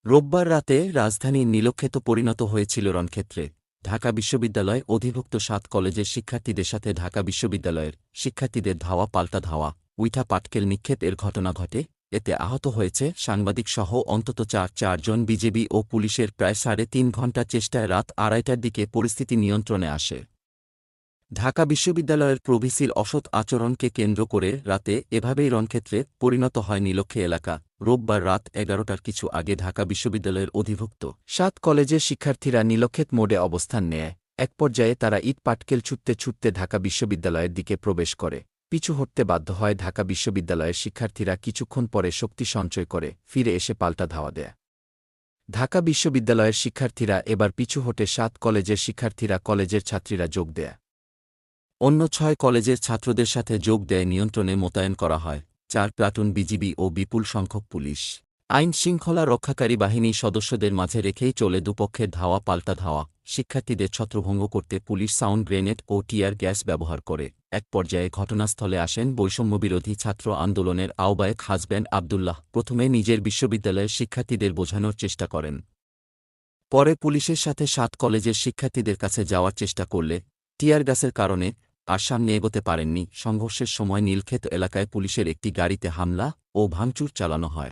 রোববার রাতে রাজধানীর নীলক্ষেত পরিণত হয়েছিল রণক্ষেত্রে। ঢাকা বিশ্ববিদ্যালয় অধিভুক্ত ৭ কলেজের শিক্ষার্থীদের সাথে ঢাকা বিশ্ববিদ্যালয়ের শিক্ষার্থীদের ধাওয়া পাল্টা ধাওয়া, উইঠা পাটকেল নিক্ষেপ এর ঘটনা ঘটে। এতে আহত হয়েছে সাংবাদিকসহ অন্তত চারজন। বিজেপি ও পুলিশের প্রায় ৩.৫ ঘণ্টার চেষ্টায় রাত ২:৩০টার দিকে পরিস্থিতি নিয়ন্ত্রণে আসে। ঢাকা বিশ্ববিদ্যালয়ের প্রভিসির অসৎ আচরণকে কেন্দ্র করে রাতে এভাবেই রণক্ষেত্রে পরিণত হয় নীলক্ষে এলাকা। রোববার রাত ১১টার কিছু আগে ঢাকা বিশ্ববিদ্যালয়ের অধিভুক্ত ৭ কলেজের শিক্ষার্থীরা নীলক্ষেত মোড়ে অবস্থান নেয়। এক পর্যায়ে তারা ইট পাটকেল ছুটতে ছুটতে ঢাকা বিশ্ববিদ্যালয়ের দিকে প্রবেশ করে। পিছু হটতে বাধ্য হয় ঢাকা বিশ্ববিদ্যালয়ের শিক্ষার্থীরা। কিছুক্ষণ পরে শক্তি সঞ্চয় করে ফিরে এসে পাল্টা ধাওয়া দেয় ঢাকা বিশ্ববিদ্যালয়ের শিক্ষার্থীরা। এবার পিছু হটে ৭ কলেজের শিক্ষার্থীরা, কলেজের ছাত্রীরা যোগ দেয়। অন্য ৬ কলেজের ছাত্রদের সাথে যোগ দেয়। নিয়ন্ত্রণে মোতায়েন করা হয় ৪ প্লাটুন বিজিবি ও বিপুল সংখ্যক পুলিশ। আইন শৃঙ্খলা রক্ষাকারী বাহিনী সদস্যদের মাঝে রেখেই চলে দুপক্ষের ধাওয়া পাল্টা ধাওয়া। শিক্ষার্থীদের ছত্রভঙ্গ করতে পুলিশ সাউন্ড গ্রেনেড ও টিয়ার গ্যাস ব্যবহার করে। এক পর্যায়ে ঘটনাস্থলে আসেন বৈষম্যবিরোধী ছাত্র আন্দোলনের আহ্বায়ক হাসব্যান্ড আবদুল্লাহ। প্রথমে নিজের বিশ্ববিদ্যালয়ের শিক্ষার্থীদের বোঝানোর চেষ্টা করেন, পরে পুলিশের সাথে ৭ কলেজের শিক্ষার্থীদের কাছে যাওয়ার চেষ্টা করলে টিয়ার গ্যাসের কারণে আর সামনে এগোতে পারেননি। সংঘর্ষের সময় নীলক্ষেত এলাকায় পুলিশের একটি গাড়িতে হামলা ও ভাঙচুর চালানো হয়।